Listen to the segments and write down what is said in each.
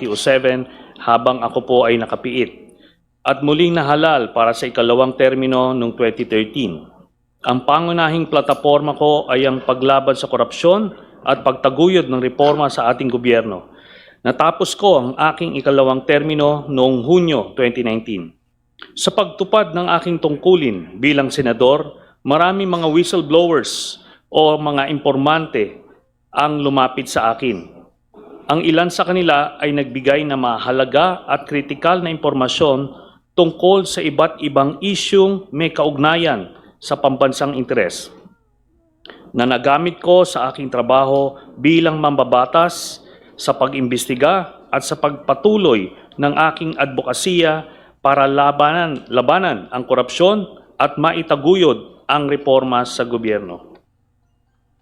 2007 habang ako po ay nakapiit. At muling nahalal para sa ikalawang termino noong 2013. Ang pangunahing plataporma ko ay ang paglaban sa korupsyon at pagtaguyod ng reforma sa ating gobyerno. Natapos ko ang aking ikalawang termino noong Hunyo 2019. Sa pagtupad ng aking tungkulin bilang senador, marami mga whistleblowers o mga informante ang lumapit sa akin. Ang ilan sa kanila ay nagbigay na mahalaga at kritikal na impormasyon tungkol sa iba't ibang isyung may kaugnayan sa pambansang interes na nagamit ko sa aking trabaho bilang mambabatas sa pag-imbestiga at sa pagpatuloy ng aking advokasya para labanan ang korupsyon at maitaguyod ang reforma sa gobyerno.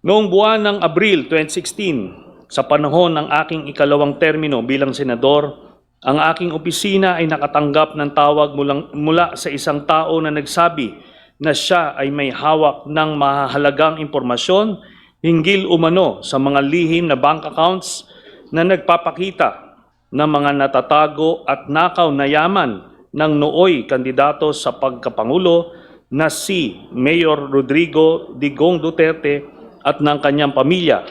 Noong buwan ng Abril 2016, sa panahon ng aking ikalawang termino bilang senador, ang aking opisina ay nakatanggap ng tawag mula sa isang tao na nagsabi na siya ay may hawak ng mahahalagang impormasyon hinggil umano sa mga lihim na bank accounts na nagpapakita ng mga natatago at nakaw na yaman ng nooy kandidato sa pagkapangulo na si Mayor Rodrigo Digong Duterte at ng kanyang pamilya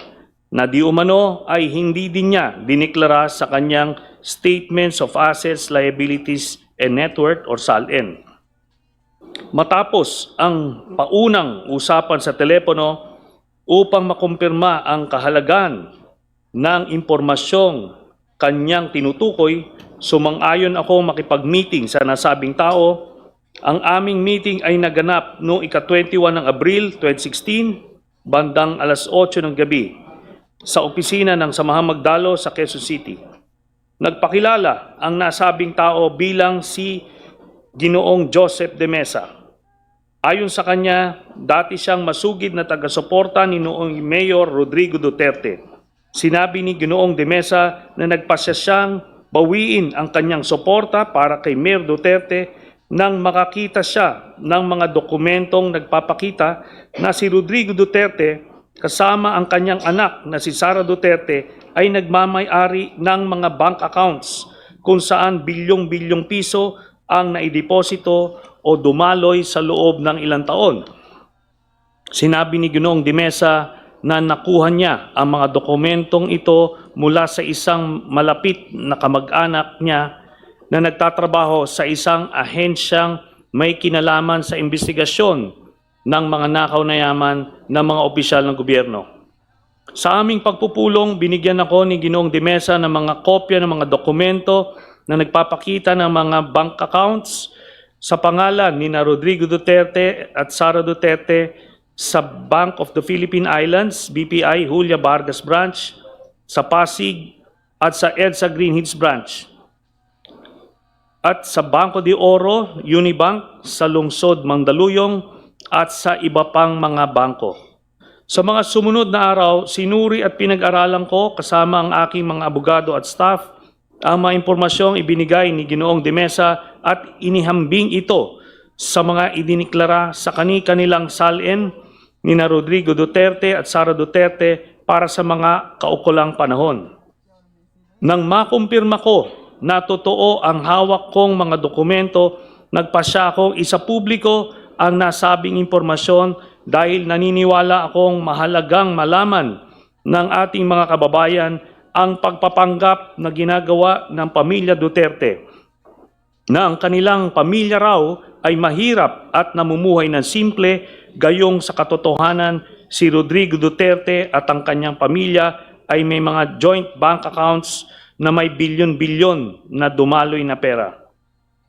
na di umano ay hindi din niya diniklara sa kanyang Statements of Assets, Liabilities, and Net Worth or SALN. Matapos ang paunang usapan sa telepono upang makumpirma ang kahalagan ng impormasyong kanyang tinutukoy, sumang-ayon ako makipag-meeting sa nasabing tao. Ang aming meeting ay naganap noong ika-21 ng Abril 2016, bandang alas 8 ng gabi, sa opisina ng Samahang Magdalo sa Quezon City. Nagpakilala ang nasabing tao bilang si Ginoong Joseph de Mesa. Ayon sa kanya, dati siyang masugid na taga-suporta ni noong Mayor Rodrigo Duterte. Sinabi ni Ginoong de Mesa na nagpasya siyang bawiin ang kanyang suporta para kay Mayor Duterte nang makakita siya ng mga dokumentong nagpapakita na si Rodrigo Duterte kasama ang kanyang anak na si Sara Duterte ay nagmamay-ari ng mga bank accounts kung saan bilyong-bilyong piso ang naideposito o dumaloy sa loob ng ilang taon. Sinabi ni Ginoong de Mesa na nakuha niya ang mga dokumentong ito mula sa isang malapit na kamag-anak niya na nagtatrabaho sa isang ahensyang may kinalaman sa investigasyon ng mga nakaw na yaman ng mga opisyal ng gobyerno. Sa aming pagpupulong, binigyan ako ni Ginoong de Mesa ng mga kopya ng mga dokumento na nagpapakita ng mga bank accounts sa pangalan ni Rodrigo Duterte at Sara Duterte sa Bank of the Philippine Islands, BPI, Julia Vargas Branch, sa Pasig at sa EDSA Green Hills Branch, at sa Banco de Oro, Unibank, sa Lungsod Mandaluyong at sa iba pang mga bangko. Sa mga sumunod na araw, sinuri at pinag-aralan ko kasama ang aking mga abogado at staff ang mga impormasyong ibinigay ni Ginoong de Mesa at inihambing ito sa mga idiniklara sa kani-kanilang SALN ni Rodrigo Duterte at Sara Duterte para sa mga kaukulang panahon. Nang makumpirma ko na totoo ang hawak kong mga dokumento, nagpasya akong isapubliko ang nasabing impormasyon dahil naniniwala akong mahalagang malaman ng ating mga kababayan ang pagpapanggap na ginagawa ng pamilya Duterte na ang kanilang pamilya raw ay mahirap at namumuhay ng simple, gayong sa katotohanan si Rodrigo Duterte at ang kanyang pamilya ay may mga joint bank accounts na may bilyon-bilyon na dumaloy na pera.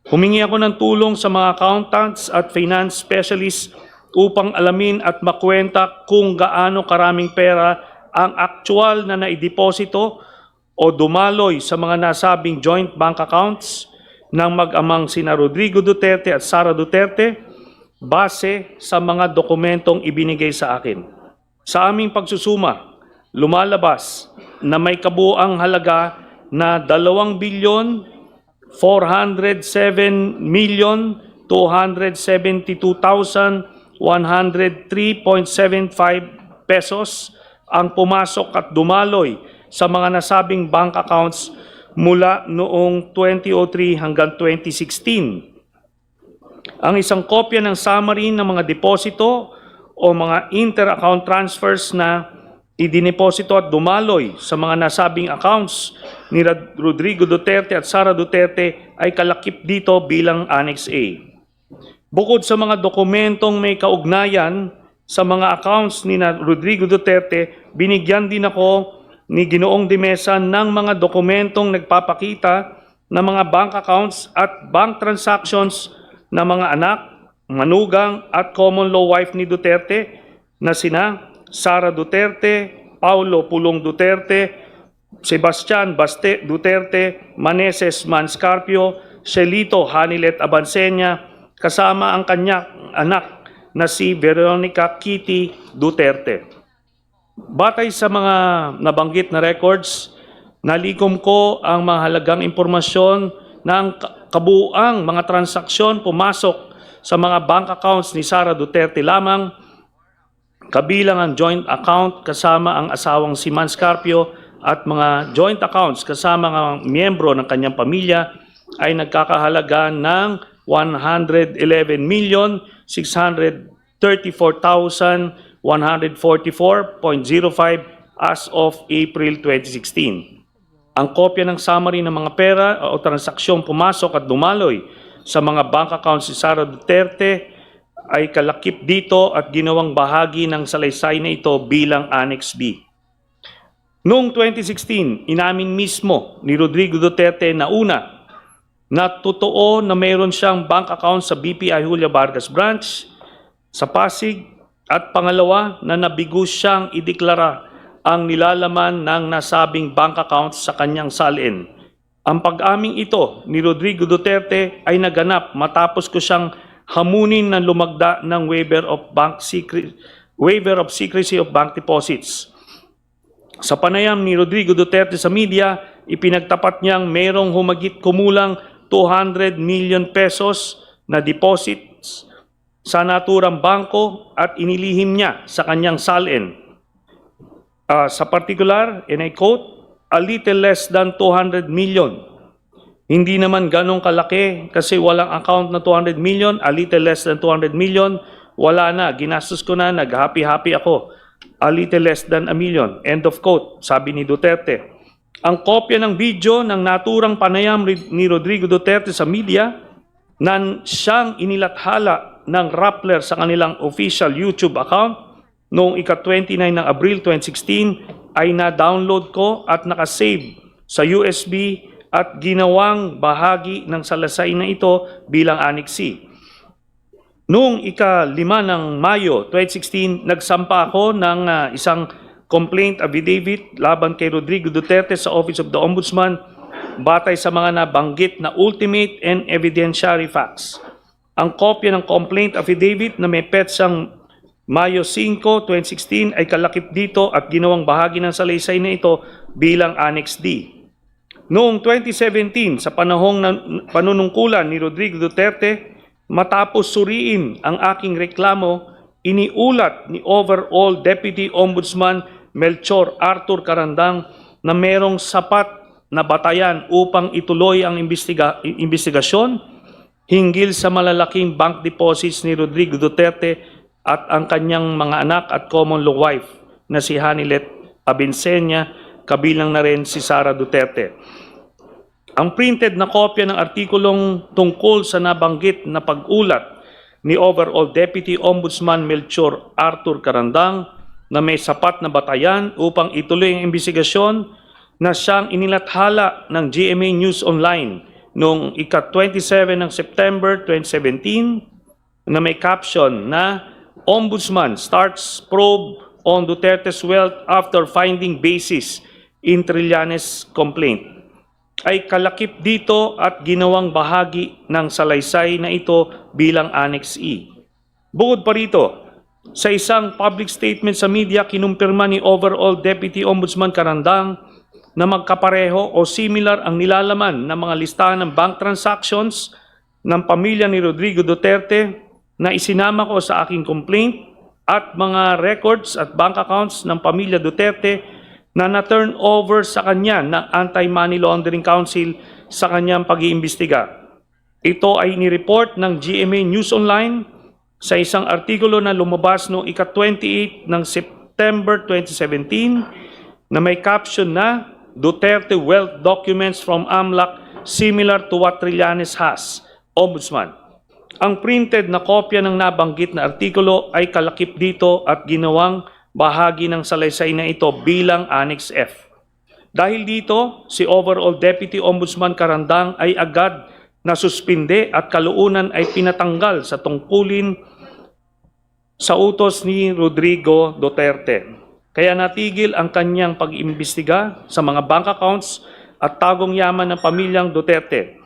Humingi ako ng tulong sa mga accountants at finance specialists upang alamin at makwenta kung gaano karaming pera ang aktual na naideposito o dumaloy sa mga nasabing joint bank accounts ng mag-amang sina Rodrigo Duterte at Sara Duterte base sa mga dokumentong ibinigay sa akin. Sa aming pagsusuma, lumalabas na may kabuuang halaga na 2,407,272,103.75 pesos ang pumasok at dumaloy sa mga nasabing bank accounts mula noong 2003 hanggang 2016. Ang isang kopya ng summary ng mga deposito o mga inter-account transfers na idineposito at dumaloy sa mga nasabing accounts ni Rodrigo Duterte at Sara Duterte ay kalakip dito bilang Annex A. Bukod sa mga dokumentong may kaugnayan sa mga accounts ni Rodrigo Duterte, binigyan din ako ni Ginoong De Mesa ng mga dokumentong nagpapakita ng mga bank accounts at bank transactions ng mga anak, manugang at common law wife ni Duterte na sina Sara Duterte, Paulo Pulong Duterte, Sebastian Baste Duterte, Maneses Manscarpio, Shelito Hanilet Abansenya, kasama ang kanyang anak na si Veronica Kitty Duterte. Batay sa mga nabanggit na records, nalikom ko ang mahalagang impormasyon ng kabuuang mga transaksyon pumasok sa mga bank accounts ni Sara Duterte lamang, kabilang ang joint account kasama ang asawang si Manscarpio at mga joint accounts kasama ang miyembro ng kanyang pamilya ay nagkakahalaga ng 111,634,144.05 as of April 2016. Ang kopya ng summary ng mga pera o transaksyong pumasok at dumaloy sa mga bank accounts ni Sara Duterte ay kalakip dito at ginawang bahagi ng salaysay na ito bilang Annex B. Noong 2016, inamin mismo ni Rodrigo Duterte na una, na totoo na mayroon siyang bank account sa BPI Julia Vargas Branch sa Pasig at pangalawa na nabigo siyang ideklara ang nilalaman ng nasabing bank account sa kanyang salin. Ang pag-aming ito ni Rodrigo Duterte ay naganap matapos ko siyang hamunin na lumagda ng waiver of secrecy of bank deposits. Sa panayam ni Rodrigo Duterte sa media, ipinagtapat niyang mayroong humigit kumulang 200 million pesos na deposits sa naturang bangko at inilihim niya sa kanyang salin. Sa particular, and I quote, a little less than 200 million. Hindi naman ganong kalaki kasi walang account na 200 million, a little less than 200 million, wala na, ginastos ko na, nag-happy-happy ako. A little less than a million. End of quote, sabi ni Duterte. Ang kopya ng video ng naturang panayam ni Rodrigo Duterte sa media na siyang inilathala ng Rappler sa kanilang official YouTube account noong ika-29 ng Abril 2016 ay na-download ko at nakasave sa USB at ginawang bahagi ng salaysay na ito bilang Annex C. Noong ika-5 ng Mayo 2016, nagsampa ako ng isang complaint affidavit laban kay Rodrigo Duterte sa Office of the Ombudsman batay sa mga nabanggit na ultimate and evidentiary facts. Ang kopya ng complaint affidavit na may petsang Mayo 5, 2016 ay kalakip dito at ginawang bahagi ng salaysay na ito bilang Annex D. Noong 2017, sa panahong panunungkulan ni Rodrigo Duterte, matapos suriin ang aking reklamo, iniulat ni overall Deputy Ombudsman Melchor Arthur Carandang na merong sapat na batayan upang ituloy ang investigasyon hinggil sa malalaking bank deposits ni Rodrigo Duterte at ang kanyang mga anak at common law wife na si Hanilet Abinsenya, kabilang na rin si Sara Duterte. Ang printed na kopya ng artikulong tungkol sa nabanggit na pag-ulat ni overall Deputy Ombudsman Melchor Arthur Carandang na may sapat na batayan upang ituloy ang investigasyon na siyang inilathala ng GMA News Online noong ika-27 ng September 2017 na may caption na Ombudsman starts probe on Duterte's wealth after finding basis in Trillanes complaint, ay kalakip dito at ginawang bahagi ng salaysay na ito bilang Annex E. Bukod pa rito, sa isang public statement sa media, kinumpirma ni overall Deputy Ombudsman Carandang na magkapareho o similar ang nilalaman ng mga listahan ng bank transactions ng pamilya ni Rodrigo Duterte na isinama ko sa aking complaint at mga records at bank accounts ng pamilya Duterte na na-turn over sa kanya ng Anti-Money Laundering Council sa kanyang pag-iimbestiga. Ito ay nireport ng GMA News Online sa isang artikulo na lumabas noong ika-28 ng September 2017 na may caption na Duterte Wealth Documents from AMLAC Similar to what Trillanes has, Ombudsman. Ang printed na kopya ng nabanggit na artikulo ay kalakip dito at ginawang bahagi ng salaysay na ito bilang Annex F. Dahil dito, si Overall Deputy Ombudsman Carandang ay agad nasuspinde at kalaunan ay pinatanggal sa tungkulin sa utos ni Rodrigo Duterte. Kaya natigil ang kanyang pag-imbestiga sa mga bank accounts at tagong yaman ng pamilyang Duterte.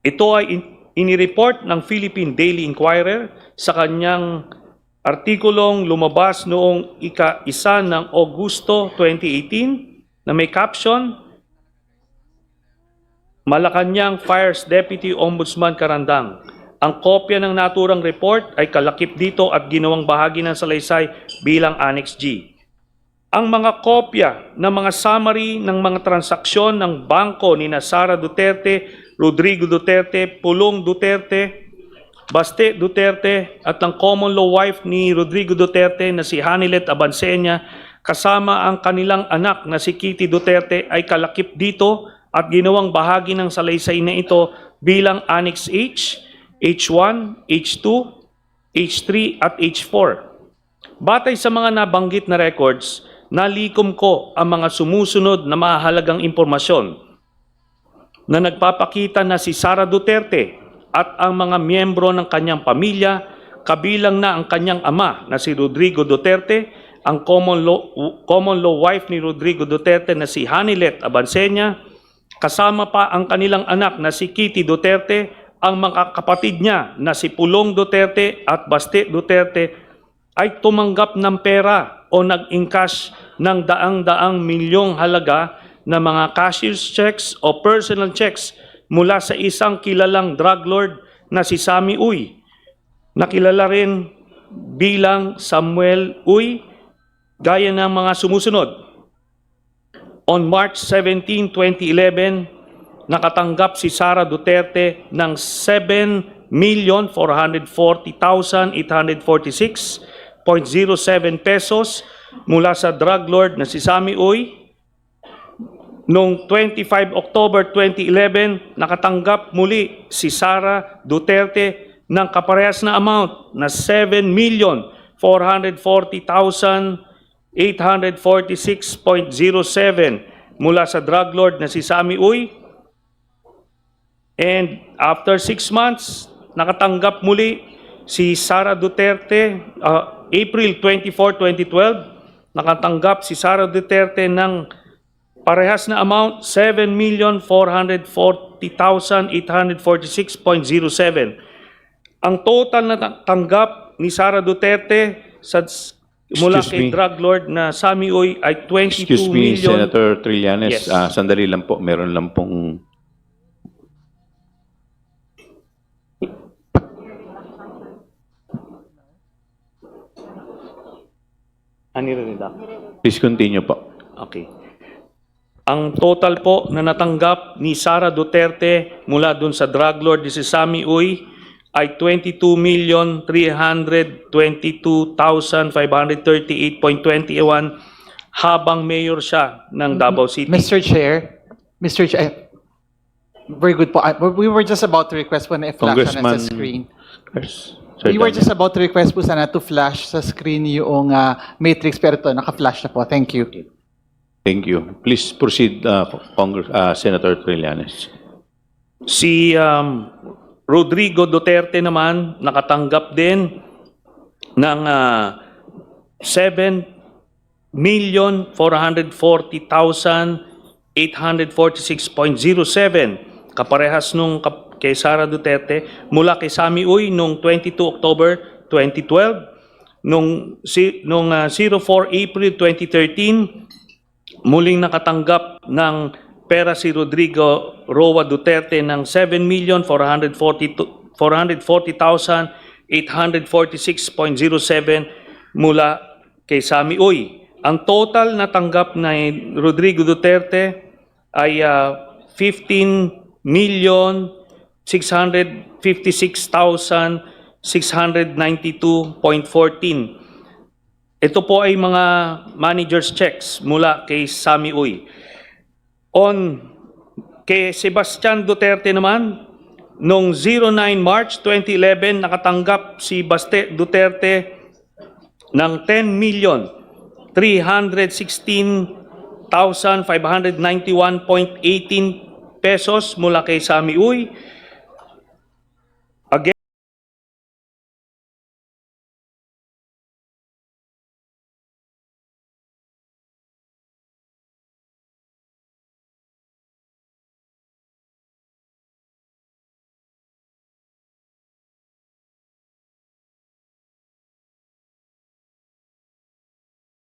Ito ay inireport ng Philippine Daily Inquirer sa kanyang artikulong lumabas noong ika-1 ng Agosto 2018 na may caption, Malacanang Fires Deputy Ombudsman Carandang. Ang kopya ng naturang report ay kalakip dito at ginawang bahagi ng salaysay bilang Annex G. Ang mga kopya ng mga summary ng mga transaksyon ng bangko ni Sara Duterte, Rodrigo Duterte, Pulong Duterte, Baste Duterte at ng common law wife ni Rodrigo Duterte na si Hanilet Abansenia kasama ang kanilang anak na si Kitty Duterte ay kalakip dito at ginawang bahagi ng salaysay na ito bilang Annex H, H1, H2, H3 at H4. Batay sa mga nabanggit na records, nalikom ko ang mga sumusunod na mahalagang impormasyon na nagpapakita na si Sara Duterte at ang mga miyembro ng kanyang pamilya, kabilang na ang kanyang ama na si Rodrigo Duterte, ang common law wife ni Rodrigo Duterte na si Hanilet Abansenia, kasama pa ang kanilang anak na si Kitty Duterte, ang mga kapatid niya na si Pulong Duterte at Baste Duterte ay tumanggap ng pera o nag-encash ng daang-daang milyong halaga na mga cashier's checks o personal checks mula sa isang kilalang drug lord na si Sammy Uy, na kilala rin bilang Samuel Uy, gaya ng mga sumusunod. On March 17, 2011, nakatanggap si Sara Duterte ng 7,440,846.07 pesos mula sa drug lord na si Sammy Uy. Noong 25 October 2011, nakatanggap muli si Sara Duterte ng kaparehas na amount na 7,440,846.07 mula sa drug lord na si Sammy Uy. And after 6 months, nakatanggap muli si Sara Duterte, April 24, 2012, nakatanggap si Sara Duterte ng parehas na amount, 7,440,846.07. Ang total na tanggap ni Sara Duterte mula kay drug lord na Sammy Uy ay 22 Excuse me, million. Senator Trillanes. Yes. Sandali lang po. Meron lang pong... Please continue po. Okay. Ang total po na natanggap ni Sara Duterte mula dun sa drug lord ni si Sammy Uy ay 22,322,538.21 habang mayor siya ng Davao City. Mr. Chair, very good po. We were just about to request po na i-flash na sa screen. We were just about to request po sana to flash sa screen yung matrix, pero ito, naka-flash na po. Thank you. Thank you. Please proceed, Senator Trillanes. Si Rodrigo Duterte naman nakatanggap din ng 7,440,846.07 kaparehas nung kay Sara Duterte mula kay Sammy Uy noong 22 October 2012, nung 04 April 2013 muling nakatanggap ng pera si Rodrigo Roa Duterte ng 7,440,846.07 mula kay Sammy Uy. Ang total na tanggap ni Rodrigo Duterte ay 15,656,692.14. Ito po ay mga manager's checks mula kay Sammy Uy. Kay Sebastian Duterte naman, noong 09 March 2011, nakatanggap si Baste Duterte ng 10,316,591.18 pesos mula kay Sammy Uy.